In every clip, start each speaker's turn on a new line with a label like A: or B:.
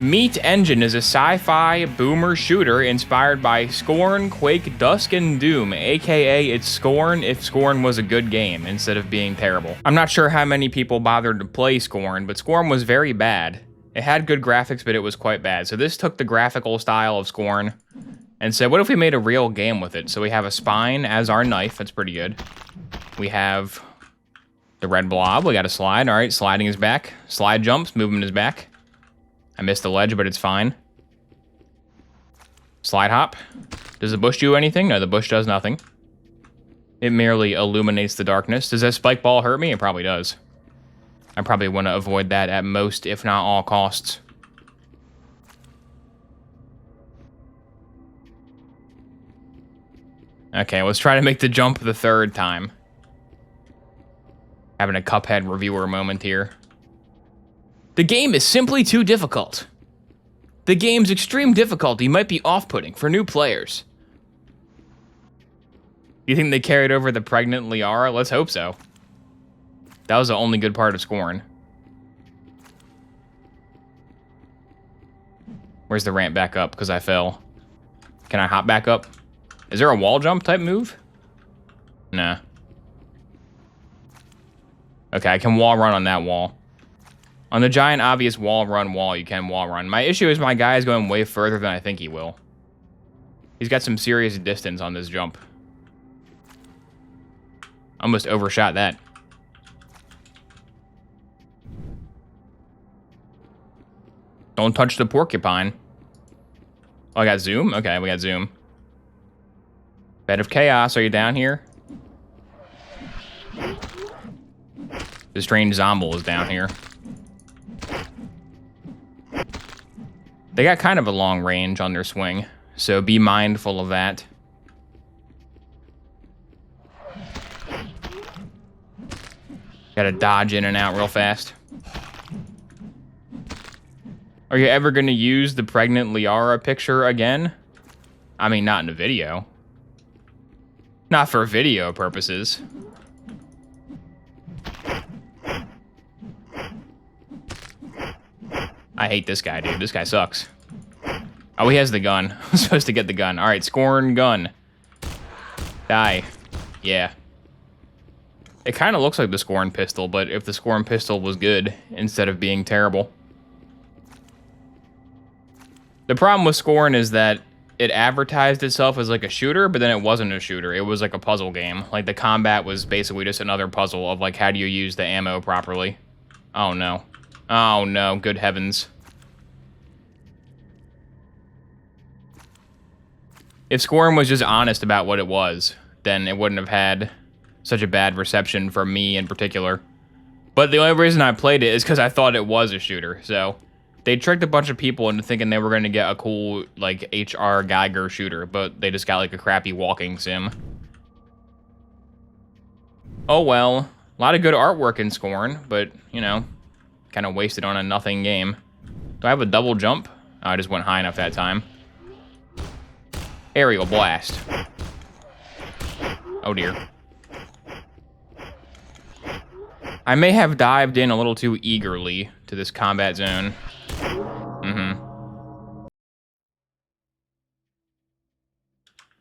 A: Meat Engine is a sci-fi boomer shooter inspired by Scorn, Quake, Dusk, and Doom, aka it's Scorn if Scorn was a good game instead of being terrible. I'm not sure how many people bothered to play Scorn, but Scorn was very bad. It had good graphics, but it was quite bad. So this took the graphical style of Scorn and said, what if we made a real game with it? So we have a spine as our knife, that's pretty good. We have the red blob, we got a slide, all right, sliding is back. Slide jumps, movement is back. I missed the ledge, but it's fine. Slide hop. Does the bush do anything? No, the bush does nothing. It merely illuminates the darkness. Does that spike ball hurt me? It probably does. I probably want to avoid that at most, if not all costs. Okay, let's try to make the jump the third time. Having a Cuphead reviewer moment here. The game is simply too difficult. The game's extreme difficulty might be off-putting for new players. You think they carried over the pregnant Liara? Let's hope so. That was the only good part of Scorn. Where's the ramp back up? Because I fell. Can I hop back up? Is there a wall jump type move? Nah. Okay, I can wall run on that wall. On the giant obvious wall run wall, you can wall run. My issue is my guy is going way further than I think he will. He's got some serious distance on this jump. Almost overshot that. Don't touch the porcupine. Oh, I got zoom? Okay, we got zoom. Bed of Chaos, are you down here? The strange Zomble is down here. They got kind of a long range on their swing, so be mindful of that. Gotta dodge in and out real fast. Are you ever gonna use the pregnant Liara picture again? I mean, not in a video. Not for video purposes. I hate this guy, dude. This guy sucks. Oh, he has the gun. I'm supposed to get the gun. All right, Scorn gun. Die. Yeah. It kind of looks like the Scorn pistol, but if the Scorn pistol was good instead of being terrible. The problem with Scorn is that it advertised itself as like a shooter, but then it wasn't a shooter. It was like a puzzle game. Like the combat was basically just another puzzle of like how do you use the ammo properly. Oh no. Oh no, good heavens. If Scorn was just honest about what it was, then it wouldn't have had such a bad reception from me in particular. But the only reason I played it is because I thought it was a shooter, so they tricked a bunch of people into thinking they were going to get a cool, like, H.R. Geiger shooter, but they just got, like, a crappy walking sim. Oh well, a lot of good artwork in Scorn, but, you know, kind of wasted on a nothing game. Do I have a double jump? Oh, I just went high enough that time. Aerial blast. Oh dear. I may have dived in a little too eagerly to this combat zone. Am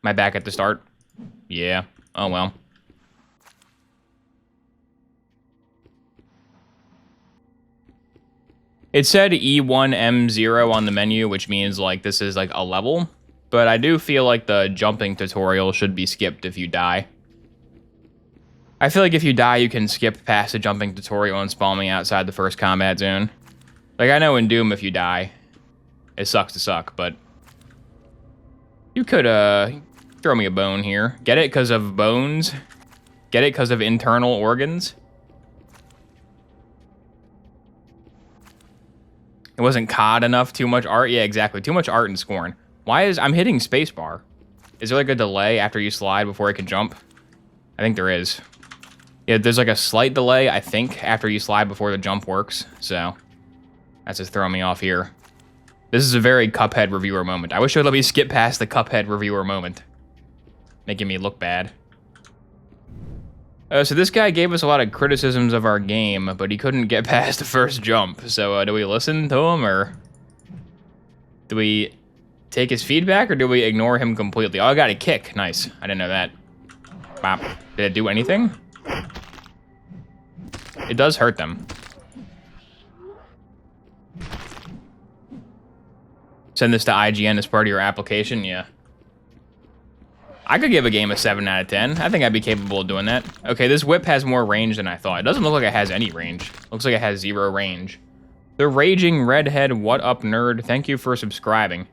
A: I back at the start? Yeah. Oh well. It said E1M0 on the menu, which means like this is like a level, but I do feel like the jumping tutorial should be skipped if you die. I feel like if you die, you can skip past the jumping tutorial and spawn me outside the first combat zone. Like I know in Doom if you die, it sucks to suck, but you could throw me a bone here. Get it because of bones? Get it because of internal organs? It wasn't COD enough, too much art? Yeah, exactly. Too much art in Scorn. Why is... I'm hitting spacebar. Is there like a delay after you slide before it can jump? I think there is. Yeah, there's like a slight delay, I think, after you slide before the jump works. So, that's just throwing me off here. This is a very Cuphead reviewer moment. I wish it would let me skip past the Cuphead reviewer moment. Making me look bad. So this guy gave us a lot of criticisms of our game, but he couldn't get past the first jump. So do we listen to him, or Do we take his feedback or do we ignore him completely? Oh, I got a kick. Nice. I didn't know that. Bop. Did it do anything? It does hurt them. Send this to IGN as part of your application? Yeah. I could give a game a 7 out of 10. I think I'd be capable of doing that. Okay, this whip has more range than I thought. It doesn't look like it has any range. Looks like it has 0 range. The Raging Redhead, what up, nerd? Thank you for subscribing.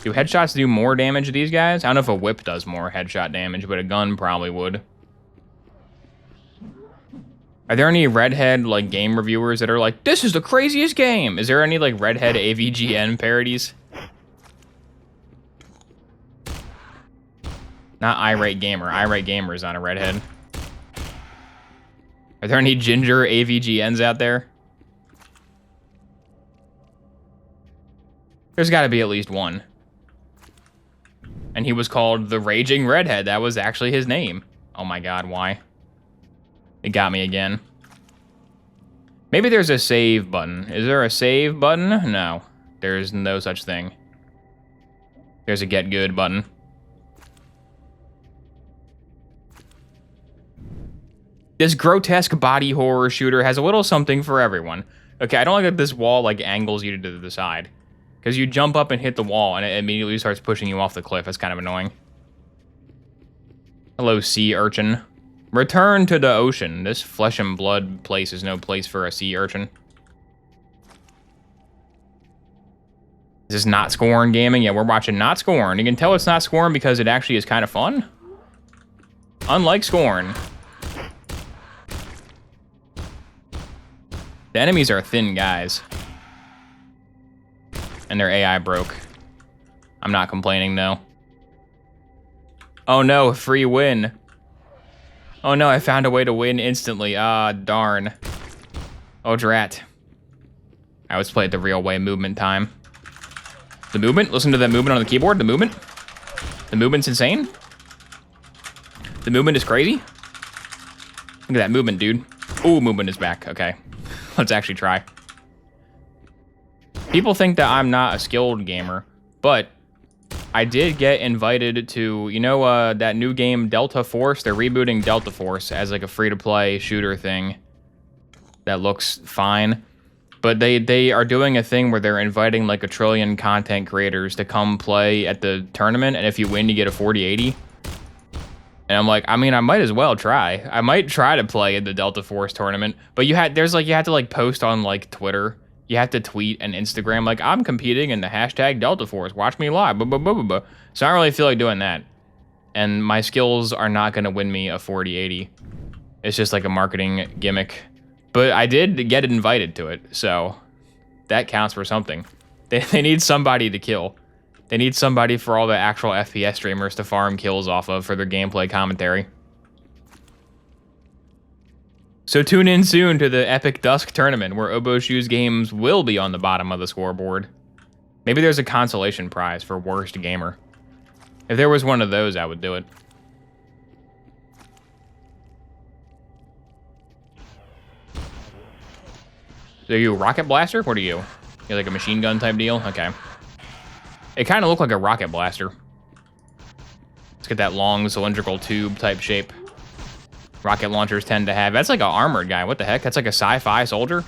A: Do headshots do more damage to these guys? I don't know if a whip does more headshot damage, but a gun probably would. Are there any Redhead, like, game reviewers that are like, this is the craziest game? Is there any, like, Redhead AVGN parodies? Not Irate Gamer. Irate Gamer is not a redhead. Are there any ginger AVGNs out there? There's got to be at least one. And he was called the Raging Redhead. That was actually his name. Oh my god, why? It got me again. Maybe there's a save button. Is there a save button? No. There's no such thing. There's a get good button. This grotesque body horror shooter has a little something for everyone. Okay, I don't like that this wall, like, angles you to the side. Because you jump up and hit the wall, and it immediately starts pushing you off the cliff. That's kind of annoying. Hello, sea urchin. Return to the ocean. This flesh and blood place is no place for a sea urchin. Is this not Scorn gaming? Yeah, we're watching Not Scorn. You can tell it's not Scorn because it actually is kind of fun. Unlike Scorn. The enemies are thin guys. And their AI broke. I'm not complaining, though. Oh no, free win. Oh no, I found a way to win instantly. Ah, darn. Oh, drat. I always play it the real way, movement time. The movement? Listen to that movement on the keyboard, the movement. The movement's insane. The movement is crazy. Look at that movement, dude. Ooh, movement is back, okay. Let's actually try. People think that I'm not a skilled gamer, but I did get invited to, you know, that new game Delta Force? They're rebooting Delta Force as like a free-to-play shooter thing that looks fine. But they are doing a thing where they're inviting like 1 trillion content creators to come play at the tournament, and if you win, you get a 4080. And I'm like, I mean, I might as well try. I might try to play in the Delta Force tournament, but you had to like post on like Twitter. You have to tweet and Instagram like, I'm competing in the hashtag Delta Force. Watch me live. Blah, blah, blah, blah, blah. So I don't really feel like doing that. And my skills are not going to win me a 4080. It's just like a marketing gimmick. But I did get invited to it, so that counts for something. They need somebody to kill. They need somebody for all the actual FPS streamers to farm kills off of for their gameplay commentary. So tune in soon to the Epic Dusk tournament where Obo Shoes games will be on the bottom of the scoreboard. Maybe there's a consolation prize for worst gamer. If there was one of those, I would do it. So are you a rocket blaster? What are you? You're like a machine gun type deal? Okay. It kind of looked like a rocket blaster. Let's get that long cylindrical tube type shape. Rocket launchers tend to have. That's like an armored guy. What the heck? That's like a sci-fi soldier?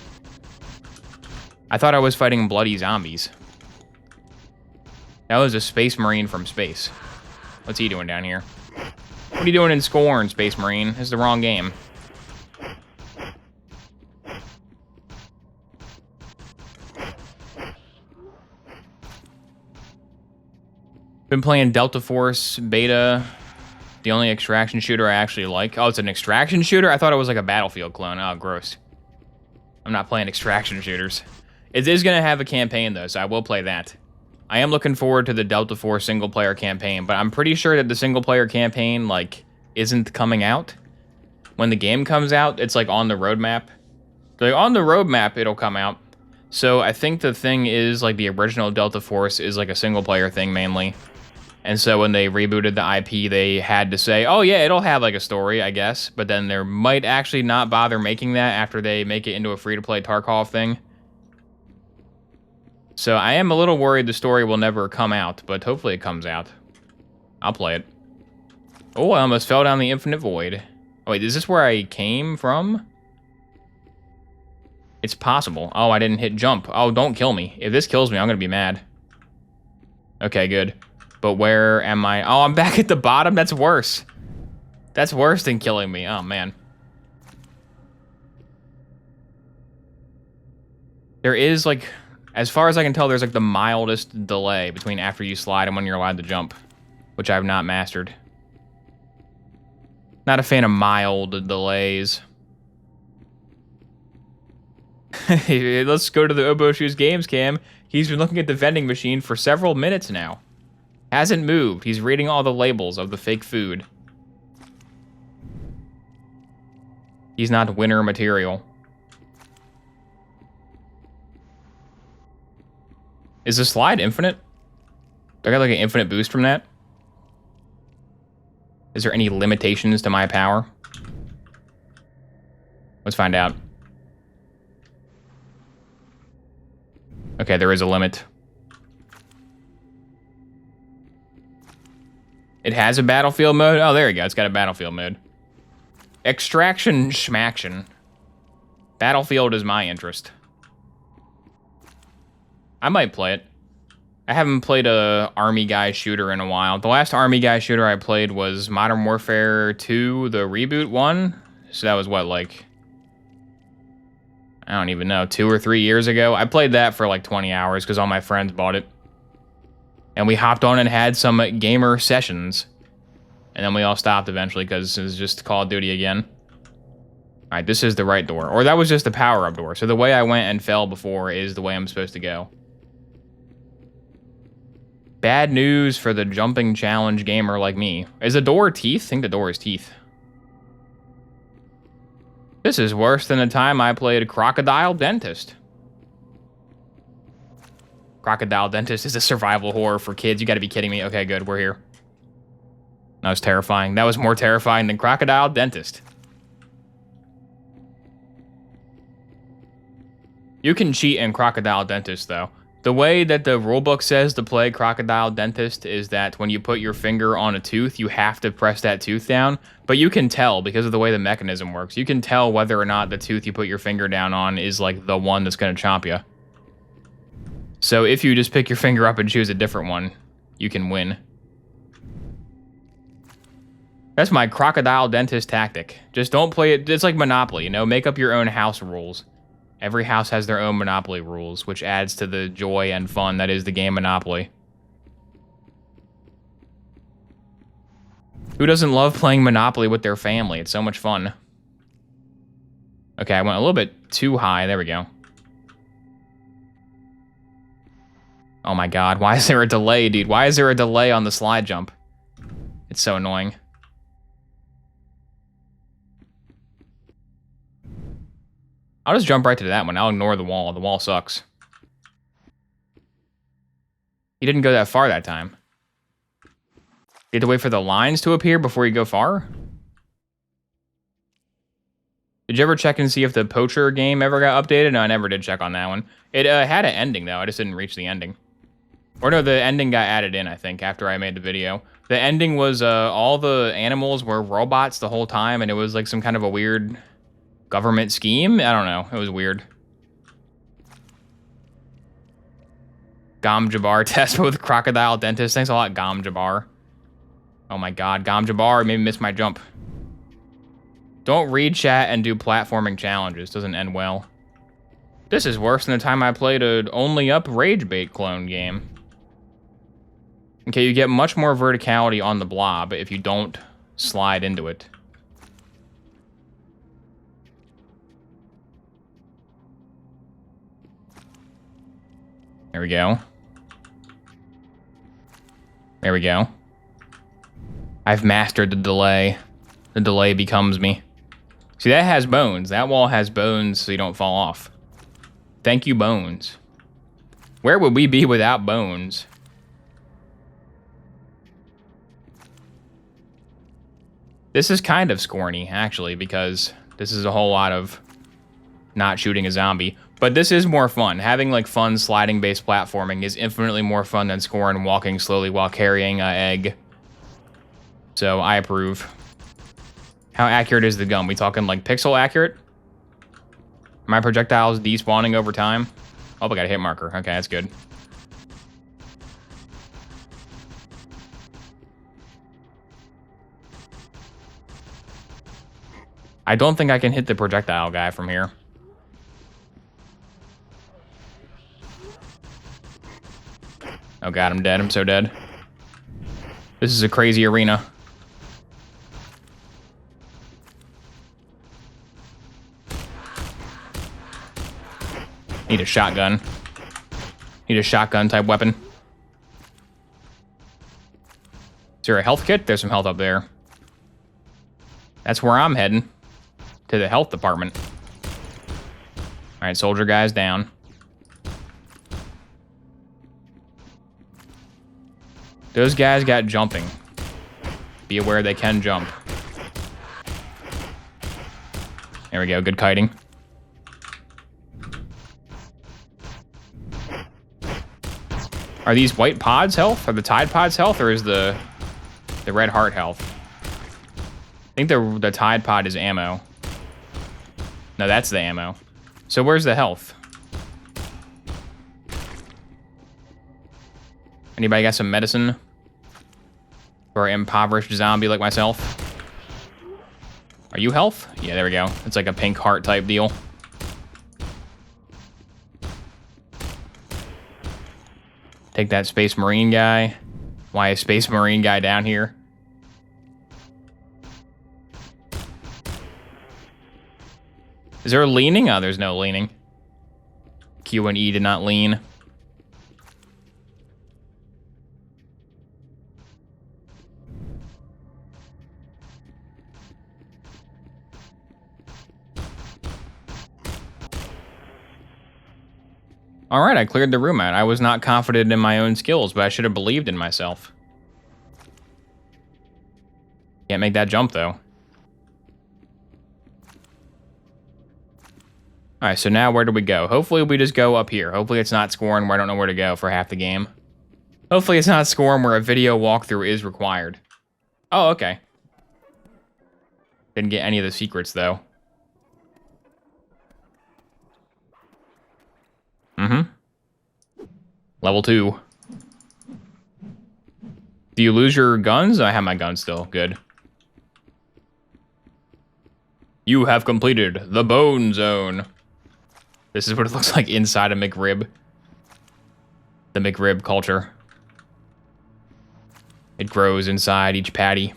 A: I thought I was fighting bloody zombies. That was a space marine from space. What's he doing down here? What are you doing in Scorn, Space Marine? This is the wrong game. Been playing Delta Force Beta. The only extraction shooter I actually like. Oh, it's an extraction shooter? I thought it was like a Battlefield clone. Oh, gross. I'm not playing extraction shooters. It is going to have a campaign, though, so I will play that. I am looking forward to the Delta Force single-player campaign, but I'm pretty sure that the single-player campaign, like, isn't coming out. When the game comes out, it's, like, on the roadmap. Like, on the roadmap, it'll come out. So I think the thing is, like, the original Delta Force is, like, a single-player thing, mainly. And so when they rebooted the IP, they had to say, oh, yeah, it'll have, like, a story, I guess. But then they might actually not bother making that after they make it into a free-to-play Tarkov thing. So I am a little worried the story will never come out, but hopefully it comes out. I'll play it. Oh, I almost fell down the infinite void. Oh, wait, is this where I came from? It's possible. Oh, I didn't hit jump. Oh, don't kill me. If this kills me, I'm gonna be mad. Okay, good. But where am I? Oh, I'm back at the bottom? That's worse. That's worse than killing me. Oh, man. There is, like, as far as I can tell, there's, like, the mildest delay between after you slide and when you're allowed to jump, which I've not mastered. Not a fan of mild delays. Let's go to the Obo Shoes Games cam. He's been looking at the vending machine for several minutes now. Hasn't moved. He's reading all the labels of the fake food. He's not winner material. Is the slide infinite? Do I got like an infinite boost from that? Is there any limitations to my power? Let's find out. Okay, there is a limit. It has a battlefield mode? Oh, there you go. It's got a battlefield mode. Extraction schmaction. Battlefield is my interest. I might play it. I haven't played a Army Guy shooter in a while. The last Army Guy shooter I played was Modern Warfare 2, the reboot one. So that was what, like, I don't even know, 2 or 3 years ago. I played that for like 20 hours because all my friends bought it. And we hopped on and had some gamer sessions. And then we all stopped eventually because it was just Call of Duty again. All right, this is the right door. Or that was just the power-up door. So the way I went and fell before is the way I'm supposed to go. Bad news for the jumping challenge gamer like me. Is the door teeth? I think the door is teeth. This is worse than the time I played Crocodile Dentist. Crocodile Dentist is a survival horror for kids. You gotta be kidding me. Okay, good, we're here. That was terrifying. That was more terrifying than Crocodile Dentist. You can cheat in Crocodile Dentist, though. The way that the rulebook says to play Crocodile Dentist is that when you put your finger on a tooth, you have to press that tooth down. But you can tell, because of the way the mechanism works, you can tell whether or not the tooth you put your finger down on is like the one that's going to chomp you. So if you just pick your finger up and choose a different one, you can win. That's my Crocodile Dentist tactic. Just don't play it. It's like Monopoly, you know? Make up your own house rules. Every house has their own Monopoly rules, which adds to the joy and fun that is the game Monopoly. Who doesn't love playing Monopoly with their family? It's so much fun. Okay, I went a little bit too high. There we go. Oh my god, why is there a delay, dude? Why is there a delay on the slide jump? It's so annoying. I'll just jump right to that one. I'll ignore the wall. The wall sucks. He didn't go that far that time. You have to wait for the lines to appear before you go far? Did you ever check and see if the Poacher game ever got updated? No, I never did check on that one. It had an ending, though. I just didn't reach the ending. Or no, the ending got added in, I think, after I made the video. The ending was all the animals were robots the whole time, and it was like some kind of a weird government scheme? I don't know. It was weird. Gom Jabbar test with Crocodile Dentist. Thanks a lot, Gom Jabbar. Oh my god, Gom Jabbar made me miss my jump. Don't read chat and do platforming challenges. Doesn't end well. This is worse than the time I played a Only Up Rage Bait clone game. Okay, you get much more verticality on the blob if you don't slide into it. There we go. There we go. I've mastered the delay. The delay becomes me. See, that has bones. That wall has bones so you don't fall off. Thank you, bones. Where would we be without bones? This is kind of Scorny, actually, because this is a whole lot of not shooting a zombie. But this is more fun. Having like fun sliding-based platforming is infinitely more fun than Scorn walking slowly while carrying an egg. So I approve. How accurate is the gun? We talking like pixel accurate? My projectiles despawning over time? Oh, I got a hit marker. Okay, that's good. I don't think I can hit the projectile guy from here. Oh god, I'm dead. I'm so dead. This is a crazy arena. Need a shotgun. Need a shotgun type weapon. Is there a health kit? There's some health up there. That's where I'm heading. To the health department. Alright, soldier guy's down. Those guys got jumping. Be aware they can jump. There we go, good kiting. Are these white pods health? Are the Tide pods health, or is the red heart health? I think the Tide pod is ammo. No, that's the ammo. So where's the health? Anybody got some medicine? For an impoverished zombie like myself? Are you health? Yeah, there we go. It's like a pink heart type deal. Take that Space Marine guy. Why is Space Marine guy down here? Is there a leaning? Oh, there's no leaning. Q and E did not lean. All right, I cleared the room out. I was not confident in my own skills, but I should have believed in myself. Can't make that jump, though. All right, so now where do we go? Hopefully we just go up here. Hopefully it's not Scorn where I don't know where to go for half the game. Hopefully it's not Scorn where a video walkthrough is required. Oh, okay. Didn't get any of the secrets, though. Level 2. Do you lose your guns? I have my gun still. Good. You have completed the Bone Zone. This is what it looks like inside a McRib. The McRib culture. It grows inside each patty.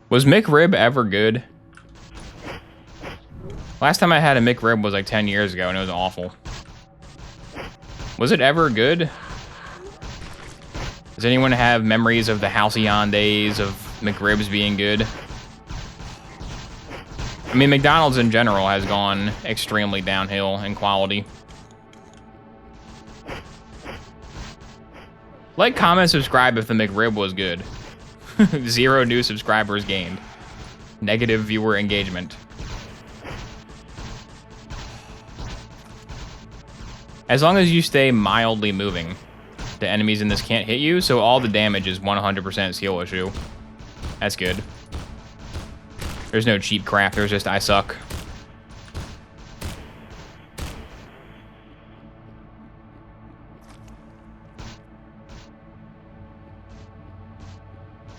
A: Was McRib ever good? Last time I had a McRib was like 10 years ago and it was awful. Was it ever good? Does anyone have memories of the Halcyon days of McRibs being good? I mean, McDonald's in general has gone extremely downhill in quality. Like, comment, subscribe if the McRib was good. 0 new subscribers gained. Negative viewer engagement. As long as you stay mildly moving, the enemies in this can't hit you, so all the damage is 100% skill issue. That's good. There's no cheap crap, there's just I suck.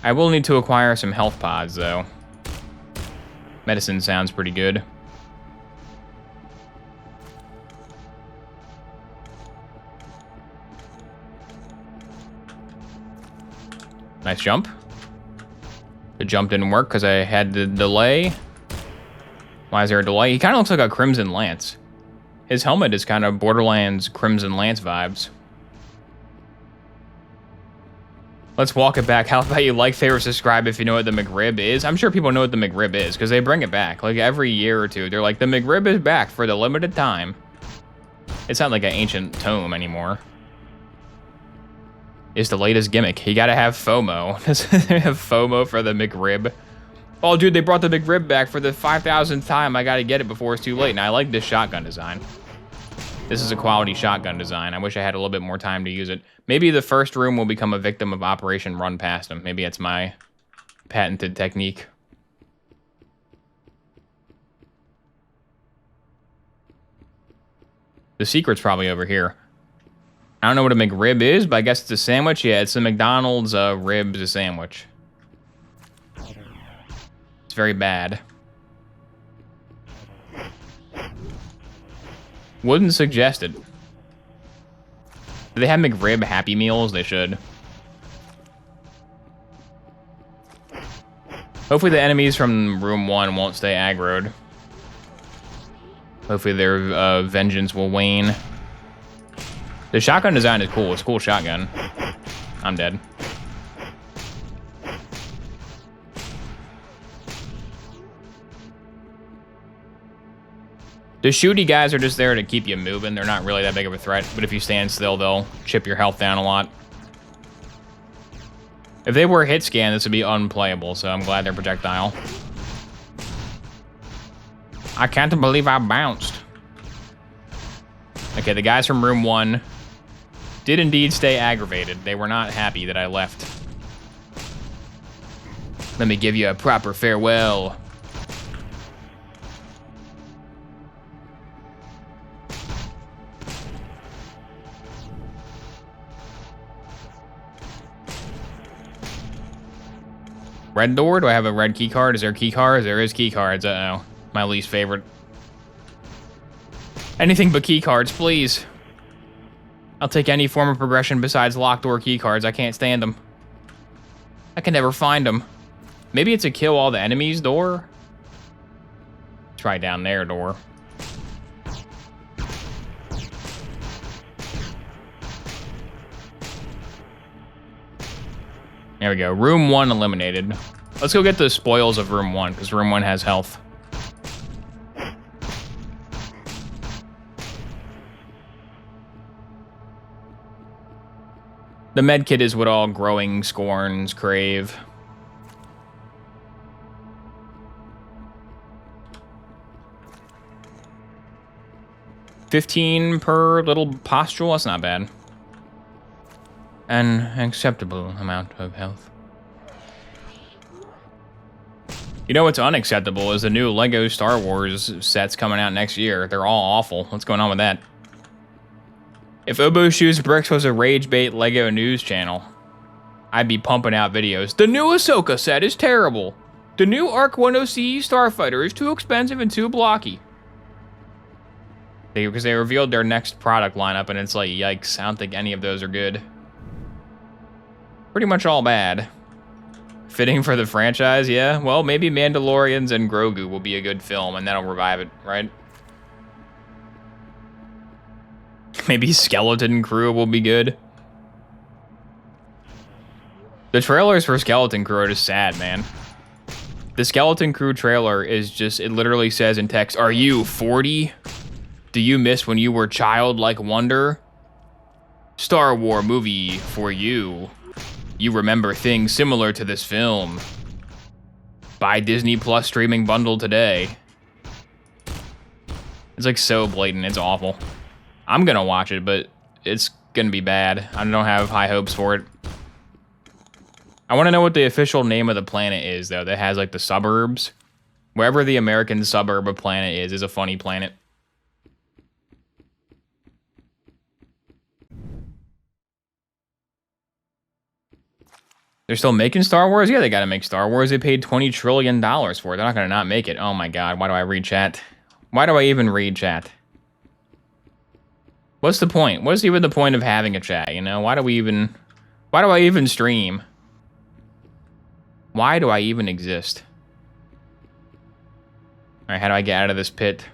A: I will need to acquire some health pods, though. Medicine sounds pretty good. Nice jump. The jump didn't work because I had the delay. Why is there a delay? He kind of looks like a Crimson Lance. His helmet is kind of Borderlands Crimson Lance vibes. Let's walk it back. How about you like, favorite, subscribe if you know what the McRib is? I'm sure people know what the McRib is because they bring it back. Like every year or two, they're like, the McRib is back for the limited time. It's not like an ancient tome anymore. It's the latest gimmick. You gotta have FOMO. Does it have FOMO for the McRib? Oh, dude, they brought the big rib back for the 5,000th time. I gotta get it before it's too late. And I like this shotgun design. This is a quality shotgun design. I wish I had a little bit more time to use it. Maybe the first room will become a victim of Operation Run Past Him. Maybe it's my patented technique. The secret's probably over here. I don't know what a McRib is, but I guess it's a sandwich. Yeah, it's a McDonald's ribs a sandwich. It's very bad. Wouldn't suggest it. Do they have McRib Happy Meals? They should. Hopefully the enemies from room 1 won't stay aggroed. Hopefully their vengeance will wane. The shotgun design is cool. It's a cool shotgun. I'm dead. The shooty guys are just there to keep you moving. They're not really that big of a threat, but if you stand still, they'll chip your health down a lot. If they were hit scan, this would be unplayable, so I'm glad they're projectile. I can't believe I bounced. Okay, the guys from room 1 did indeed stay aggravated. They were not happy that I left. Let me give you a proper farewell. Red door? Do I have a red key card? Is there key cards? There is key cards. Uh-oh. My least favorite. Anything but key cards, please. I'll take any form of progression besides locked door key cards. I can't stand them. I can never find them. Maybe it's a kill all the enemies door? Try down there door. There we go. Room 1 eliminated. Let's go get the spoils of room 1, because room 1 has health. The med kit is what all growing scorns crave. $15 per little pustule. That's not bad. An acceptable amount of health. You know what's unacceptable is the new Lego Star Wars sets coming out next year. They're all awful. What's going on with that? If Obo Shoes Bricks was a rage bait Lego news channel, I'd be pumping out videos. The new Ahsoka set is terrible. The new Arc 10C Starfighter is too expensive and too blocky. Because they revealed their next product lineup and it's like, yikes, I don't think any of those are good. Pretty much all bad. Fitting for the franchise, yeah. Well, maybe Mandalorians and Grogu will be a good film and that'll revive it, right? Maybe Skeleton Crew will be good. The trailers for Skeleton Crew are just sad, man. The Skeleton Crew trailer is just, it literally says in text, "Are you 40? Do you miss when you were childlike wonder? Star Wars movie for you. You remember things similar to this film. Buy Disney Plus streaming bundle today." It's like so blatant, it's awful. I'm gonna watch it, but it's gonna be bad. I don't have high hopes for it. I wanna know what the official name of the planet is, though, that has like the suburbs. Wherever the American suburb of planet is a funny planet. They're still making Star Wars? Yeah, they gotta make Star Wars. They paid $20 trillion for it. They're not gonna not make it. Oh my god, why do I read chat? Why do I even read chat? What's the point? What's even the point of having a chat, you know? Why do I even stream? Why do I even exist? Alright, how do I get out of this pit?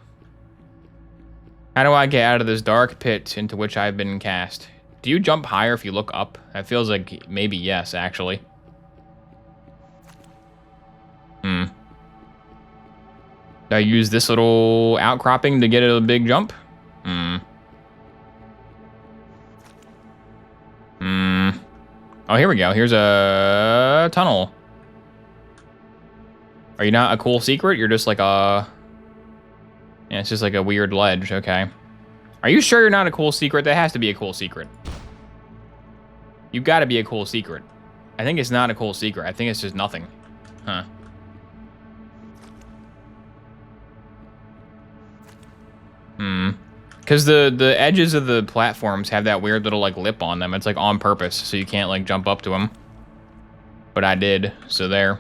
A: How do I get out of this dark pit into which I've been cast? Do you jump higher if you look up? That feels like maybe yes, actually. Do I use this little outcropping to get a big jump? Oh, here we go. Here's a tunnel. Are you not a cool secret? You're just like a... Yeah, it's just like a weird ledge, okay. Are you sure you're not a cool secret? That has to be a cool secret. You've got to be a cool secret. I think it's not a cool secret. I think it's just nothing. Huh. Because the edges of the platforms have that weird little, like, lip on them. It's, like, on purpose, so you can't, like, jump up to them. But I did, so there.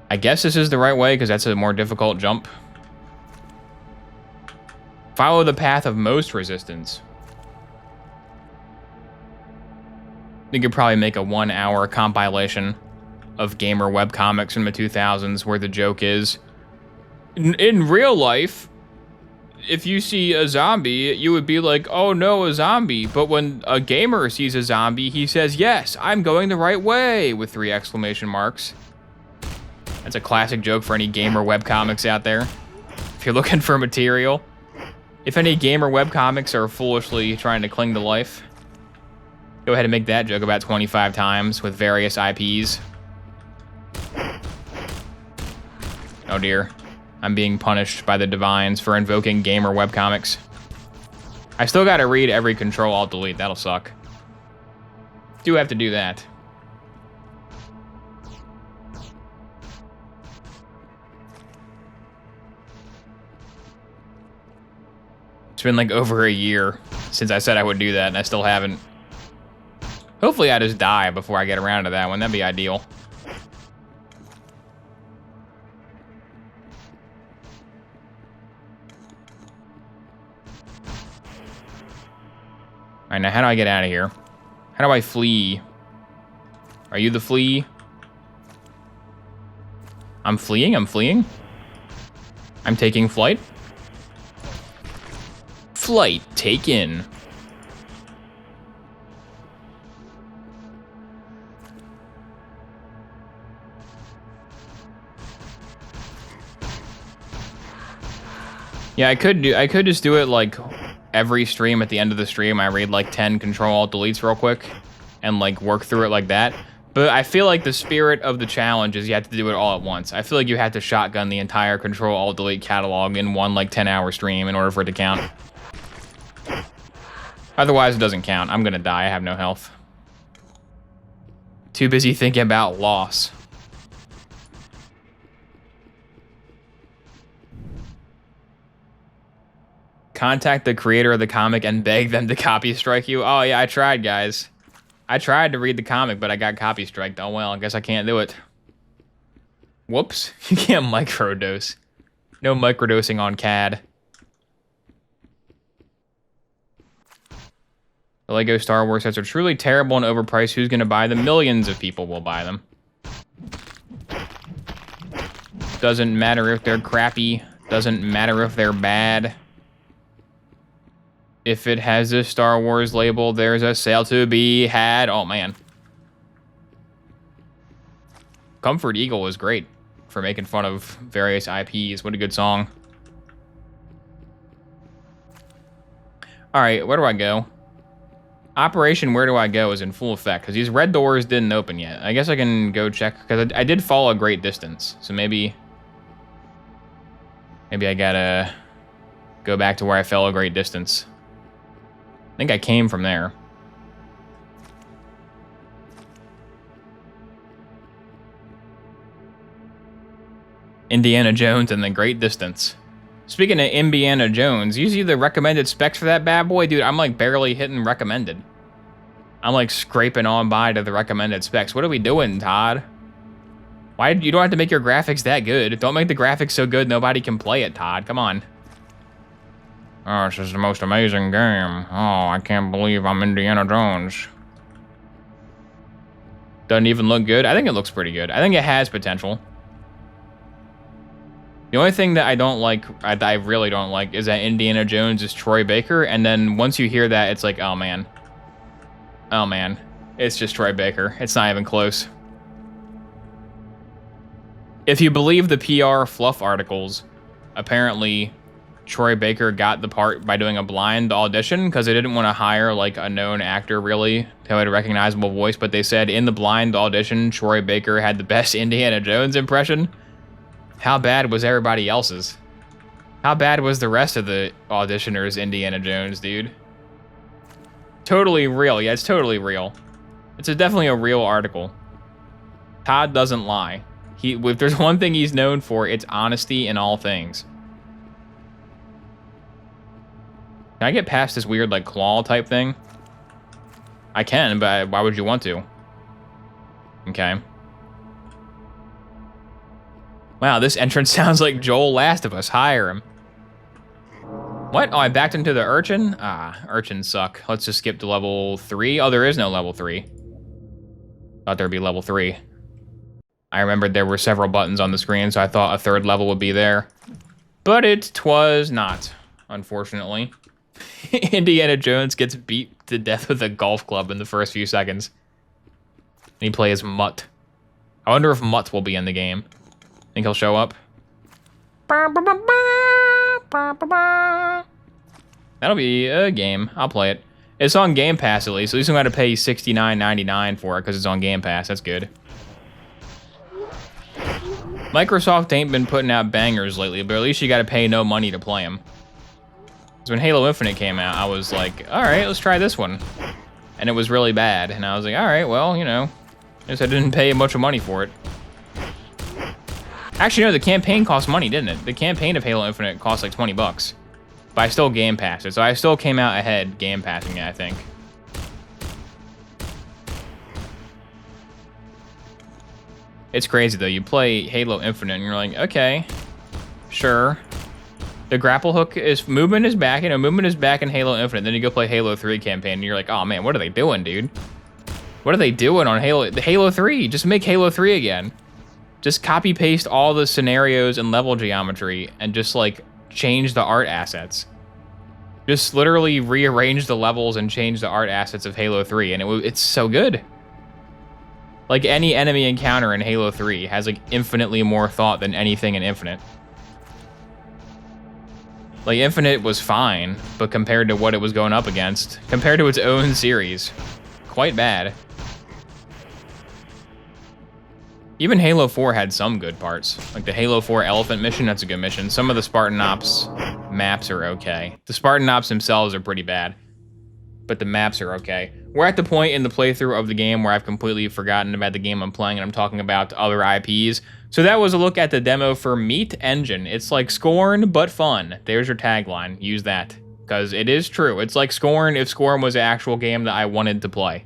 A: I guess this is the right way, because that's a more difficult jump. Follow the path of most resistance. You could probably make a 1-hour compilation of gamer webcomics from the 2000s where the joke is, in real life, if you see a zombie, you would be like, oh no, a zombie. But when a gamer sees a zombie, he says, yes, I'm going the right way, with 3 exclamation marks. That's a classic joke for any gamer webcomics out there. If you're looking for material. If any gamer webcomics are foolishly trying to cling to life, go ahead and make that joke about 25 times with various IPs. Oh dear. I'm being punished by the divines for invoking gamer webcomics. I still gotta read every Control-Alt-Delete. That'll suck. Do have to do that. It's been like over a year since I said I would do that, and I still haven't. Hopefully I just die before I get around to that one. That'd be ideal. Alright, now how do I get out of here? How do I flee? Are you the flea? I'm fleeing? I'm fleeing? I'm taking flight? Flight taken. Yeah, I could just do it like every stream. At the end of the stream, I read like 10 Control-Alt-Deletes real quick and like work through it like that. But I feel like the spirit of the challenge is you have to do it all at once. I feel like you have to shotgun the entire Control-Alt-Delete catalog in one like 10-hour stream in order for it to count. Otherwise, it doesn't count. I'm gonna die. I have no health. Too busy thinking about loss. Contact the creator of the comic and beg them to copy strike you. Oh yeah, I tried, guys. I tried to read the comic, but I got copy striked. Oh well, I guess I can't do it. Whoops. You can't microdose. No microdosing on CAD. The Lego Star Wars sets are truly terrible and overpriced. Who's gonna buy them? Millions of people will buy them. Doesn't matter if they're crappy. Doesn't matter if they're bad. If it has a Star Wars label, there's a sale to be had. Oh, man. Comfort Eagle was great for making fun of various IPs. What a good song. All right, where do I go? Operation Where Do I Go is in full effect because these red doors didn't open yet. I guess I can go check because I did fall a great distance. So maybe I gotta go back to where I fell a great distance. I think I came from there. Indiana Jones and the Great Distance. Speaking of Indiana Jones, you see the recommended specs for that bad boy? Dude, I'm like barely hitting recommended. I'm like scraping on by to the recommended specs. What are we doing, Todd? Why? You don't have to make your graphics that good. Don't make the graphics so good nobody can play it, Todd. Come on. Oh, this is the most amazing game. Oh, I can't believe I'm Indiana Jones. Doesn't even look good. I think it looks pretty good. I think it has potential. The only thing that I don't like, I really don't like, is that Indiana Jones is Troy Baker, and then once you hear that, it's like, oh man. Oh man. It's just Troy Baker. It's not even close. If you believe the PR fluff articles, apparently Troy Baker got the part by doing a blind audition because they didn't want to hire like a known actor really who had a recognizable voice, but they said in the blind audition, Troy Baker had the best Indiana Jones impression. How bad was everybody else's? How bad was the rest of the auditioners Indiana Jones, dude? Totally real. Yeah, it's totally real. It's definitely a real article. Todd doesn't lie. If there's one thing he's known for, it's honesty in all things. Can I get past this weird, like, claw type thing? I can, but why would you want to? Okay. Wow, this entrance sounds like Joel Last of Us. Hire him. What? Oh, I backed into the urchin? Ah, urchins suck. Let's just skip to level 3. Oh, there is no level 3. Thought there'd be level 3. I remembered there were several buttons on the screen, so I thought a third level would be there. But it was not, unfortunately. Indiana Jones gets beat to death with a golf club in the first few seconds. And he plays Mutt. I wonder if Mutt will be in the game. Think he'll show up? That'll be a game. I'll play it. It's on Game Pass at least. At least I'm going to pay $69.99 for it because it's on Game Pass. That's good. Microsoft ain't been putting out bangers lately, but at least you got to pay no money to play them. Because when Halo Infinite came out, I was like, all right, let's try this one. And it was really bad. And I was like, all right, well, you know, I guess I didn't pay much money for it. Actually, no, the campaign cost money, didn't it? The campaign of Halo Infinite cost like 20 bucks. But I still Game Passed it, so I still came out ahead Game Passing it, I think. It's crazy, though. You play Halo Infinite, and you're like, okay, sure. The grapple hook is, movement is back, you know, movement is back in Halo Infinite. Then you go play Halo 3 campaign, and you're like, oh man, what are they doing, dude? What are they doing on Halo 3? Just make Halo 3 again. Just copy paste all the scenarios and level geometry and just like change the art assets. Just literally rearrange the levels and change the art assets of Halo 3 and it's so good. Like any enemy encounter in Halo 3 has like infinitely more thought than anything in Infinite. Like Infinite was fine, but compared to what it was going up against, compared to its own series, quite bad. Even Halo 4 had some good parts. Like the Halo 4 Elephant mission, that's a good mission. Some of the Spartan Ops maps are okay. The Spartan Ops themselves are pretty bad, but the maps are okay. We're at the point in the playthrough of the game where I've completely forgotten about the game I'm playing and I'm talking about other IPs. So that was a look at the demo for Meat Engine. It's like Scorn, but fun. There's your tagline. Use that, because it is true. It's like Scorn if Scorn was an actual game that I wanted to play.